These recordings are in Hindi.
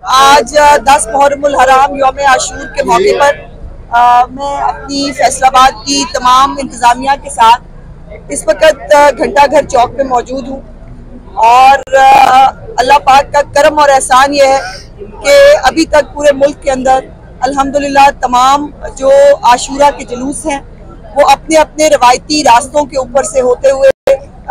आज 10 मुहर्रमुल हराम यौम आशूर के मौके पर मैं अपनी फैसलाबाद की तमाम इंतजामिया के साथ इस वक्त घंटा घर चौक पे मौजूद हूँ और अल्लाह पाक का करम और एहसान ये है कि अभी तक पूरे मुल्क के अंदर अल्हम्दुलिल्लाह तमाम जो आशूरा के जुलूस हैं वो अपने अपने रवायती रास्तों के ऊपर से होते हुए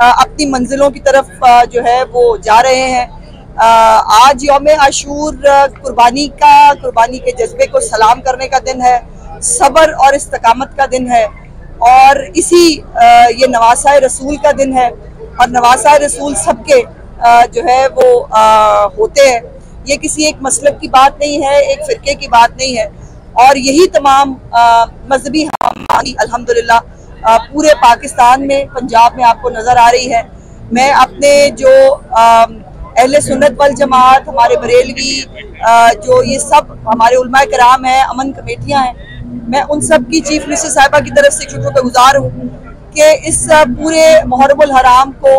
अपनी मंजिलों की तरफ जो है वो जा रहे हैं। आज यौम आशूर कुर्बानी के जज्बे को सलाम करने का दिन है, सब्र और इस्तकामत का दिन है और इसी ये नवासा रसूल का दिन है और नवासा रसूल सबके जो है वो होते हैं। ये किसी एक मसलब की बात नहीं है, एक फ़िरके की बात नहीं है और यही तमाम मजहबी हमारी अल्हम्दुलिल्लाह पूरे पाकिस्तान में, पंजाब में आपको नज़र आ रही है। मैं अपने जो अहले सुन्नत वल जमात, हमारे बरेलवी जो ये सब हमारे उलमाए कराम हैं, अमन कमेटियां हैं, मैं उन सब की चीफ मिनिस्टर साहिबा की तरफ से शुक्रगुजार हूँ कि इस पूरे मुहर्रमुल हराम को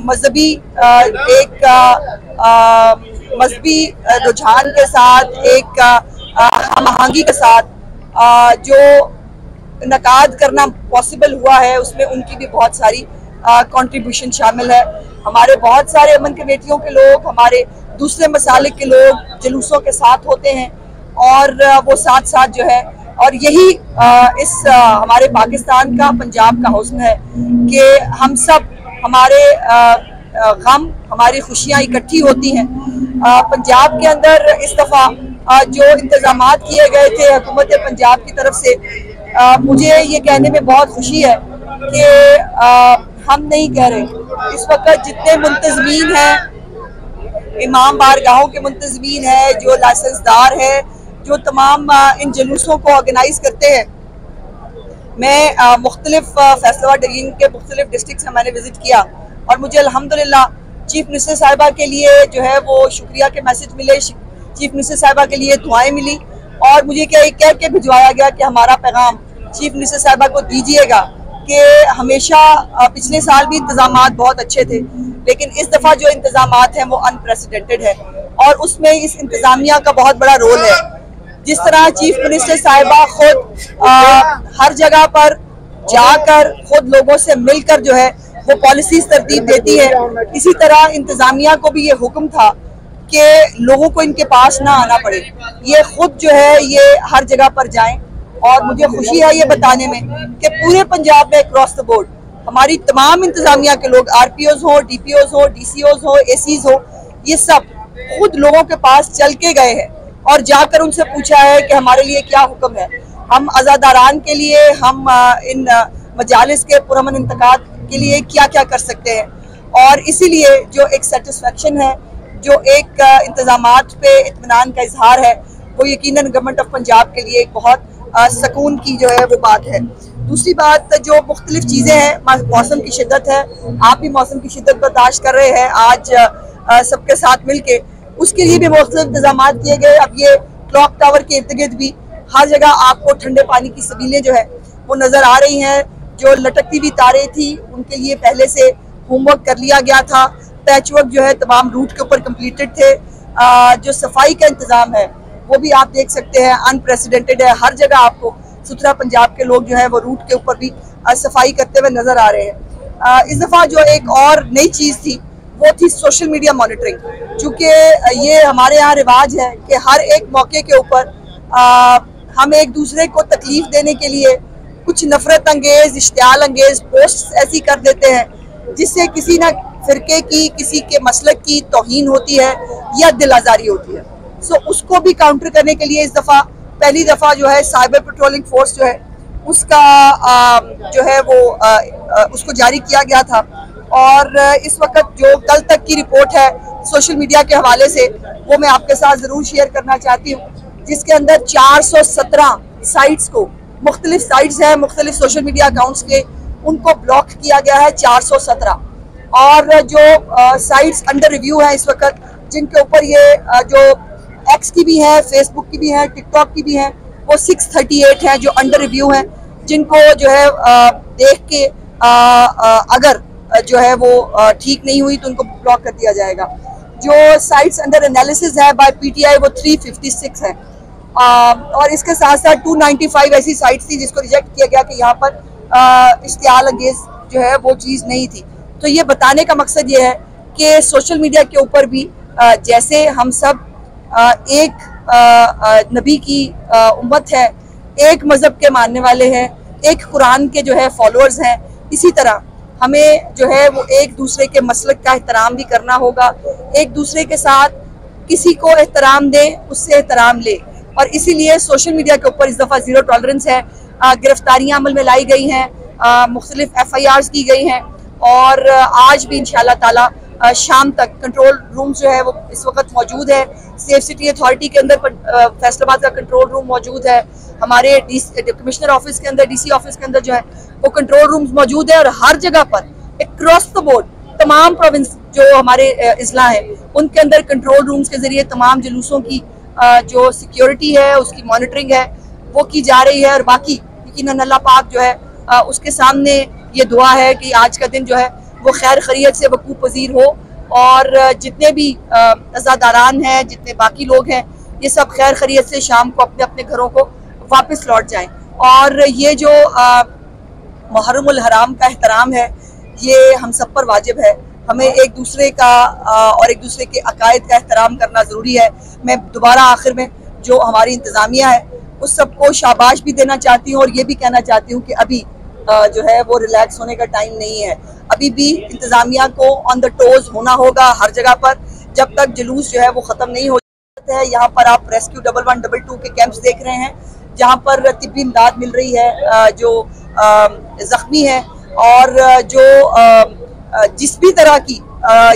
मजहबी एक मजहबी रुझान के साथ, एक हमआहंगी के साथ जो नकाद करना पॉसिबल हुआ है, उसमें उनकी भी बहुत सारी कंट्रीब्यूशन शामिल है। हमारे बहुत सारे अमन कमेटियों के लोग, हमारे दूसरे मसालिक के लोग जुलूसों के साथ होते हैं और वो साथ साथ जो है, और यही इस हमारे पाकिस्तान का, पंजाब का हुस्न है कि हम सब, हमारे गम, हमारी खुशियाँ इकट्ठी होती हैं। पंजाब के अंदर इस दफ़ा जो इंतजामात किए गए थे हुकूमत पंजाब की तरफ से, मुझे ये कहने में बहुत खुशी है कि हम नहीं कह रहे, इस वक्त जितने मुंतजमीन हैं, इमाम बारगाहों के मुंतजमीन हैं, जो लाइसेंसदार है, जो तमाम इन जुलूसों को ऑर्गेनाइज करते हैं, मैं मुख्तलिफ फैसलाबाद डिवीजन के मुख्तलिफ डिस्ट्रिक्ट में मैंने विजिट किया और मुझे अल्हम्दुलिल्लाह चीफ मिनिस्टर साहिबा के लिए जो है वो शुक्रिया के मैसेज मिले, चीफ मिनिस्टर साहिबा के लिए दुआएं मिली और मुझे क्या कह के भिजवाया गया कि हमारा पैगाम चीफ मिनिस्टर साहिबा को दीजिएगा कि हमेशा पिछले साल भी इंतजामात बहुत अच्छे थे, लेकिन इस दफ़ा जो इंतजामात हैं वो अनप्रेसिडेंटेड है और उसमें इस इंतजामिया का बहुत बड़ा रोल है। जिस तरह चीफ मिनिस्टर साहिबा खुद हर जगह पर जाकर खुद लोगों से मिलकर जो है वो पॉलिसीज तरतीब देती है, इसी तरह इंतजामिया को भी ये हुक्म था कि लोगों को इनके पास ना आना पड़े, ये खुद जो है ये हर जगह पर जाएं। और मुझे खुशी है ये बताने में कि पूरे पंजाब में अक्रॉस द बोर्ड हमारी तमाम इंतजामिया के लोग, RPOs हो, DPOs हो, DCOs हो, ACs हो, ये सब खुद लोगों के पास चल के गए हैं और जाकर उनसे पूछा है कि हमारे लिए क्या हुक्म है, हम अज़ादारान के लिए, हम इन मजालिस के पुरअमन इंतकाद के लिए क्या क्या कर सकते हैं। और इसीलिए जो एक सेटिस्फेक्शन है, जो एक इंतजामात पे इत्मीनान का इजहार है, वो यकीनन गवर्नमेंट ऑफ पंजाब के लिए एक बहुत सुकून की जो है वो बात है। दूसरी बात, जो मुख्तलिफ चीज़ें हैं, मौसम की शिद्दत है, आप भी मौसम की शिद्दत बर्दाश्त कर रहे हैं आज सबके साथ मिल के, उसके लिए भी मुख्तलिफ इंतजामात किए गए। अब ये क्लॉक टावर के इर्द गिर्द भी हर जगह आपको ठंडे पानी की सबीलें जो है वो नज़र आ रही हैं। जो लटकती हुई तारें थी उनके लिए पहले से होमवर्क कर लिया गया था, पैचवर्क जो है तमाम रूट के ऊपर कम्प्लीटेड थे। जो सफाई का इंतज़ाम है वो भी आप देख सकते हैं अनप्रेसिडेंटेड है, हर जगह आपको सुथरा पंजाब के लोग जो है वो रूट के ऊपर भी सफाई करते हुए नज़र आ रहे हैं। इस दफ़ा जो एक और नई चीज़ थी वो थी सोशल मीडिया मॉनिटरिंग। चूँकि ये हमारे यहाँ रिवाज है कि हर एक मौके के ऊपर हम एक दूसरे को तकलीफ देने के लिए कुछ नफरत अंगेज, इश्तियाल अंगेज पोस्ट ऐसी कर देते हैं जिससे किसी ना फिरके की, किसी के मसलक की तौहीन होती है या दिल आज़ारी होती है। सो उसको भी काउंटर करने के लिए इस दफ़ा पहली दफ़ा जो है साइबर पेट्रोलिंग फोर्स जो है उसका जो है वो उसको जारी किया गया था और इस वक्त जो कल तक की रिपोर्ट है सोशल मीडिया के हवाले से वो मैं आपके साथ ज़रूर शेयर करना चाहती हूँ, जिसके अंदर 417 साइट्स को, मुख्तलिफ साइट्स हैं, मुख्तलिफ सोशल मीडिया अकाउंट्स के, उनको ब्लॉक किया गया है 417। और जो साइट्स अंडर रिव्यू हैं इस वक्त, जिनके ऊपर ये जो एक्स की भी है, फेसबुक की भी है, टिकटॉक की भी है, वो 638 हैं जो अंडर रिव्यू हैं, जिनको जो है देख के अगर जो है वो ठीक नहीं हुई तो उनको ब्लॉक कर दिया जाएगा। जो साइट्स अंडर एनालिसिस है बाय पीटीआई वो 356 है, और इसके साथ साथ 295 ऐसी साइट्स थी जिसको रिजेक्ट किया गया कि यहाँ पर इश्तियाल अंगेज जो है वो चीज़ नहीं थी। तो ये बताने का मकसद ये है कि सोशल मीडिया के ऊपर भी जैसे हम सब एक नबी की उम्मत है, एक मज़हब के मानने वाले हैं, एक कुरान के जो है फॉलोअर्स हैं, इसी तरह हमें जो है वो एक दूसरे के मसलक का एहतराम भी करना होगा। एक दूसरे के साथ किसी को एहतराम दें, उससे एहतराम ले, और इसीलिए सोशल मीडिया के ऊपर इस दफ़ा ज़ीरो टॉलरेंस है। गिरफ्तारियाँ अमल में लाई गई हैं, मुख्तलिफ FIRs की गई हैं, और आज भी इंशाअल्लाह ताला शाम तक कंट्रोल रूम जो है वो इस वक्त मौजूद है। सेफ सिटी अथॉरिटी के अंदर फैसलाबाद का कंट्रोल रूम मौजूद है, हमारे कमिश्नर ऑफिस के अंदर, DC ऑफिस के अंदर जो है वो कंट्रोल रूम्स मौजूद है, और हर जगह पर अक्रॉस द बोर्ड तमाम प्रोविंस जो हमारे अजला हैं उनके अंदर कंट्रोल रूम्स के जरिए तमाम जुलूसों की जो सिक्योरिटी है उसकी मॉनिटरिंग है वो की जा रही है। और बाकी यकीनन अल्लाह पाक जो है उसके सामने ये दुआ है कि आज का दिन जो है वो खैर खैरियत से वकूफ़ पजीर हो, और जितने भी अज़ादारान हैं, जितने बाकी लोग हैं, ये सब खैर खैरियत से शाम को अपने अपने घरों को वापस लौट जाएं। और ये जो मुहर्रमुल हराम का एहतराम है ये हम सब पर वाजिब है। हमें एक दूसरे का और एक दूसरे के अकायद का एहतराम करना ज़रूरी है। मैं दोबारा आखिर में जो हमारी इंतज़ामिया है उस सबको शाबाश भी देना चाहती हूँ, और ये भी कहना चाहती हूँ कि अभी जो है वो रिलैक्स होने का टाइम नहीं है। अभी भी इंतज़ामिया को ऑन द टोज होना होगा हर जगह पर, जब तक जुलूस जो है वो ख़त्म नहीं हो जाता है। यहाँ पर आप रेस्क्यू 1122 के कैंप्स देख रहे हैं जहाँ पर तिब्बी इमदाद मिल रही है जो ज़ख्मी है, और जो जिस भी तरह की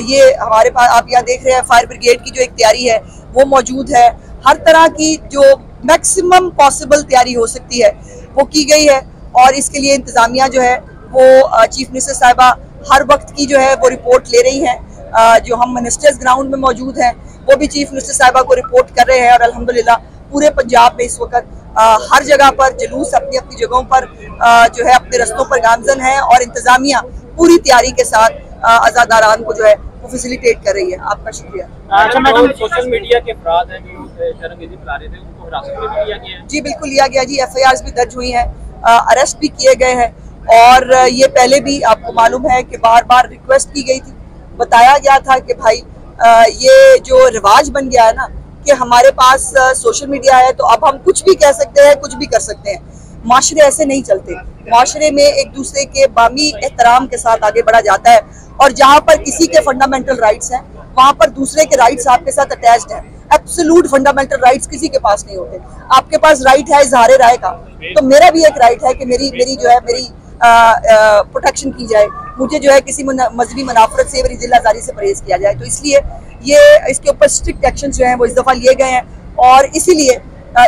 ये हमारे पास आप यहाँ देख रहे हैं फायर ब्रिगेड की जो एक तैयारी है वो मौजूद है। हर तरह की जो मैक्सिमम पॉसिबल तैयारी हो सकती है वो की गई है, और इसके लिए इंतज़ामिया जो है वो चीफ मिनिस्टर साहिबा हर वक्त की जो है वो रिपोर्ट ले रही हैं। जो हम मिनिस्टर्स ग्राउंड में मौजूद हैं वो भी चीफ मिनिस्टर साहिबा को रिपोर्ट कर रहे हैं, और अल्हम्दुलिल्लाह पूरे पंजाब में इस वक्त हर जगह पर जुलूस अपनी अपनी जगहों पर जो है अपने रस्तों पर गामजन है, और इंतज़ामिया पूरी तैयारी के साथ अज़ादारान को जो है वो फैसिलिटेट कर रही है। आपका शुक्रिया। अच्छा मैडम, सोशल मीडिया के अफराद हैं जो शर्मगेज़ी फैला रहे थे उनको हिरासत में भी लिया गया है? जी बिल्कुल लिया गया जी, FIRs भी दर्ज हुई हैं, अरेस्ट भी किए गए हैं, और ये पहले भी आपको मालूम है कि बार बार रिक्वेस्ट की गई थी, बताया गया था कि भाई ये जो रिवाज बन गया है ना कि हमारे पास सोशल मीडिया है तो अब हम कुछ भी कह सकते हैं, कुछ भी कर सकते हैं। माशरे ऐसे नहीं चलते। माशरे में एक दूसरे के बामी एहतराम के साथ आगे बढ़ा जाता है, और जहाँ पर किसी के फंडामेंटल राइट्स हैं वहाँ पर दूसरे के राइट्स आपके साथ अटैच्ड हैं। एब्सोल्यूट फंडामेंटल राइट्स किसी के पास नहीं होते। आपके पास राइट है इजहार राय का, तो मेरा भी एक राइट है कि मेरी जो है मेरी प्रोटेक्शन की जाए, मुझे जो है किसी मजहबी मुनाफरत से, मेरी जिल्लाजारी से परहेज किया जाए। तो इसलिए ये इसके ऊपर स्ट्रिक्ट एक्शन जो हैं वो इस दफ़ा लिए गए हैं, और इसीलिए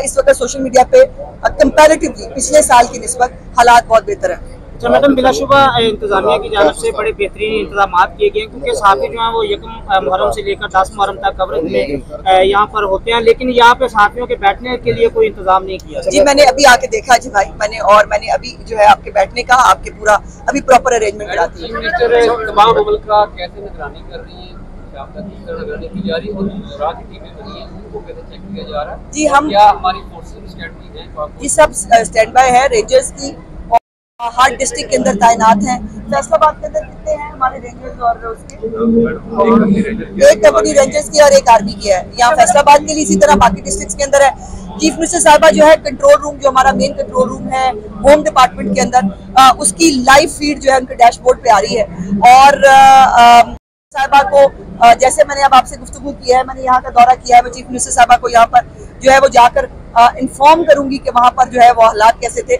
इस वक्त सोशल मीडिया पे कंपैरेटिवली पिछले साल की निस्बत हालात बहुत बेहतर है। अच्छा मैडम, बिलाशुबा इंतजामिया की जानिब से बड़े बेहतरीन इंतजाम किए गए, क्योंकि सहाफ़ी जो है वो 1 मुहर्रम से लेकर 10 मुहर्रम तक कवरेज में यहाँ पर होते हैं, लेकिन यहाँ पे सहाफ़ियों के बैठने के लिए कोई इंतजाम नहीं किया। जी मैंने अभी आके देखा जी भाई, मैंने अभी जो है आपके बैठने का आपके पूरा अभी प्रॉपर अरेंजमेंट कराती है। तमाम अमल का कैसे निगरानी कर रही है, निगरानी की जा रही है, और टीमें बनी हैं उनको कैसे चेक किया जा रहा है? जी हम क्या हमारी फोर्सेस स्ट्रेटजी है? ये सब स्टैंड बाय है रेंजर्स की, हर डिस्ट्रिक्ट के अंदर तैनात हैं। फैसलाबाद के अंदर कितने हैं हमारे रेंजर्स, और उसके एक कंपनी रेंजर्स की और एक आर्मी की है यहाँ फैसलाबाद के लिए। इसी तरह बाकी डिस्ट्रिक्ट्स के अंदर है। चीफ मिनिस्टर साहिबा जो है कंट्रोल रूम, जो हमारा मेन कंट्रोल रूम है होम डिपार्टमेंट के अंदर, उसकी लाइव फीड जो है उनके डैशबोर्ड पे आ रही है। और साहिबा को जैसे मैंने अब आपसे गुफ्तगू की है, मैंने यहाँ का दौरा किया है, मैं चीफ मिनिस्टर साहिबा को यहाँ पर जो है वो जाकर इन्फॉर्म करूंगी कि वहाँ पर जो है वो हालात कैसे थे।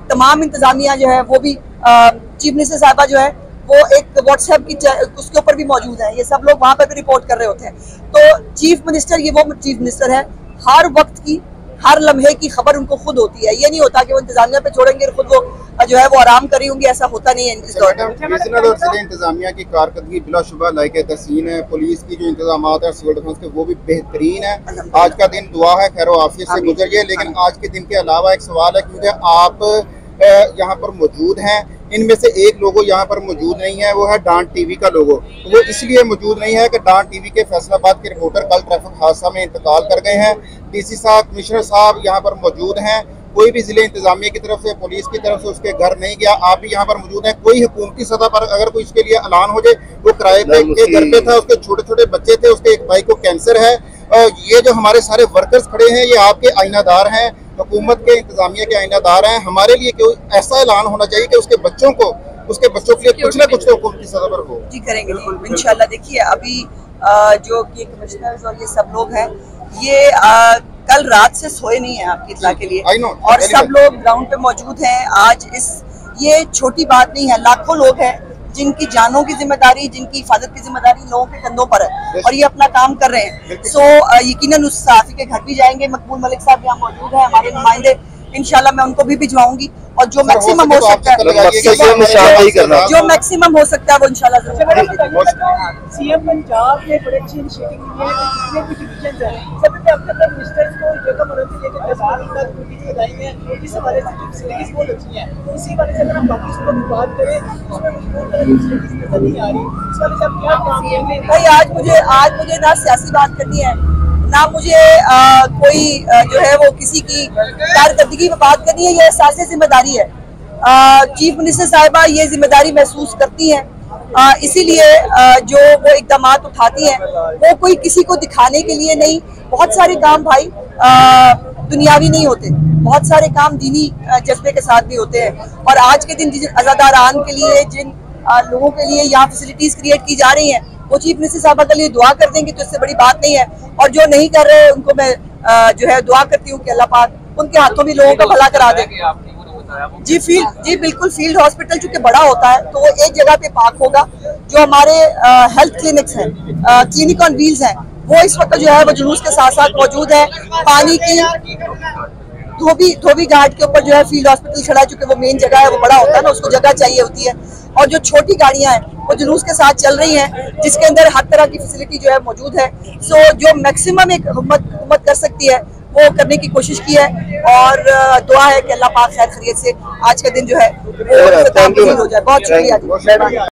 तमाम इंतजामिया जो है वो भी चीफ मिनिस्टर साहिबा जो है वो एक व्हाट्सएप की उसके ऊपर भी मौजूद है। ये सब लोग वहाँ पर भी रिपोर्ट कर रहे होते हैं। तो चीफ मिनिस्टर, ये वो चीफ मिनिस्टर है, हर वक्त की हर लम्हे की खबर उनको खुद होती है। ये नहीं होता कि वो इंतजामिया पे छोड़ेंगे और खुद वो जो है वो आराम कर रही होंगी, ऐसा होता नहीं है इस दौर में। रीजनल और जिले इंतजामिया की कारकर्दगी बिलाशुबा लायक तहसीन है। पुलिस की जो इंतजाम है सिविल डिफेंस के वो भी बेहतरीन है। आज का दिन दुआ है खैर आफियत से गुजरिए, लेकिन आज के दिन के अलावा एक सवाल है, क्योंकि आप यहाँ पर मौजूद हैं, इनमें से एक लोगो यहाँ पर मौजूद नहीं है, वो है डांट टीवी का लोगो। तो वो इसलिए मौजूद नहीं है कि डांट टीवी के फैसलाबाद के रिपोर्टर कल ट्रैफिक हादसा में इंतकाल कर गए हैं। डीसी साहब, कमिश्नर साहब यहाँ पर मौजूद हैं। कोई भी जिले इंतजामिया की तरफ से, पुलिस की तरफ से उसके घर नहीं गया। आप भी यहाँ पर मौजूद हैं। कोई हुकूमती सतह पर अगर कोई इसके लिए ऐलान हो जाए, वो किराए पे के घर पे था, उसके छोटे छोटे बच्चे थे, उसके एक भाई को कैंसर है। ये जो हमारे सारे वर्कर्स खड़े हैं, ये आपके आईनादार हैं, हुकूमत के इंतजामिया के आईनादार हैं। हमारे लिए कोई ऐसा ऐलान होना चाहिए कि उसके बच्चों के लिए कुछ ना कुछ तो हुकूमती सतह पर हो। जी करेंगे इंशाल्लाह। देखिए अभी जो कि कमिश्नर्स और ये सब लोग हैं, ये कल रात से सोए नहीं है आपकी इत्तला के लिए, और सब लोग ग्राउंड पे मौजूद हैं। आज ये छोटी बात नहीं है, लाखों लोग हैं जिनकी जानों की जिम्मेदारी, जिनकी हिफाजत की जिम्मेदारी लोगों के कंधों पर है, और ये अपना काम कर रहे हैं। सो यकीनन उस सहाफ़ी के घर भी जाएंगे। मकबूल मलिक साहब यहाँ मौजूद हैं, हमारे नुमाइंदे, इंशाल्लाह मैं उनको भी भिजवाऊंगी, और जो मैक्सिमम हो सकता है, जो मैक्सिमम हो सकता है वो इंशाल्लाह जरूर। सीएम पंजाब ने बड़ी अच्छी इनिशिएटिव ली है, जितने भी डिवीजन हैं सभी पे अपने अपने मिनिस्टर्स को जगह मदद से लेकर 10 मार्च तक मीटिंग लगाई है। इस हवाले से जो फैसिलिटीज बहुत अच्छी हैं, तो इसी वाले से अगर हम बाकी सूबों की बात करें, उसमें मुझे फैसिलिटीज नजर नहीं आ रही। इस वाले से आप क्या काम करेंगे? भाई आज मुझे ना सियासी बात करनी है, ना मुझे कोई जो है वो किसी की कारकर्दगी में बात करनी है। ये एहसास जिम्मेदारी है। चीफ मिनिस्टर साहिबा ये जिम्मेदारी महसूस करती हैं, इसीलिए जो वो इकदाम उठाती हैं वो कोई किसी को दिखाने के लिए नहीं। बहुत सारे काम भाई दुनियावी नहीं होते, बहुत सारे काम दीनी जज्बे के साथ भी होते हैं। और आज के दिन जिन अज़ादारान के लिए, जिन लोगों के लिए यहाँ फैसिलिटीज क्रिएट की जा रही हैं, वो चीफ मिनिस्टर साहबा के लिए दुआ कर देंगे तो इससे बड़ी बात नहीं है। और जो नहीं कर रहे उनको मैं जो है दुआ करती हूँ कि अल्लाह पाक उनके हाथों भी लोगों का भला करा दे। जी बिल्कुल। फील्ड हॉस्पिटल चूंकि बड़ा होता है तो वो एक जगह पे पार्क होगा। जो हमारे हेल्थ क्लिनिक्स हैं, क्लिनिक ऑन व्हील्स हैं, वो इस वक्त जो है वो जुलूस के साथ साथ मौजूद है। पानी की धोबी घाट के ऊपर जो है फील्ड हॉस्पिटल खड़ा है, चूंकि वो मेन जगह है, वो बड़ा होता है ना, उसको जगह चाहिए होती है। और जो छोटी गाड़ियां हैं वो जुलूस के साथ चल रही हैं, जिसके अंदर हर तरह की फैसिलिटी जो है मौजूद है। सो जो मैक्सिमम एक हुकूमत कर सकती है वो करने की कोशिश की है, और दुआ है कि अल्लाह पाक खैर खैरियत से आज का दिन जो है वो हो जाए। बहुत शुक्रिया।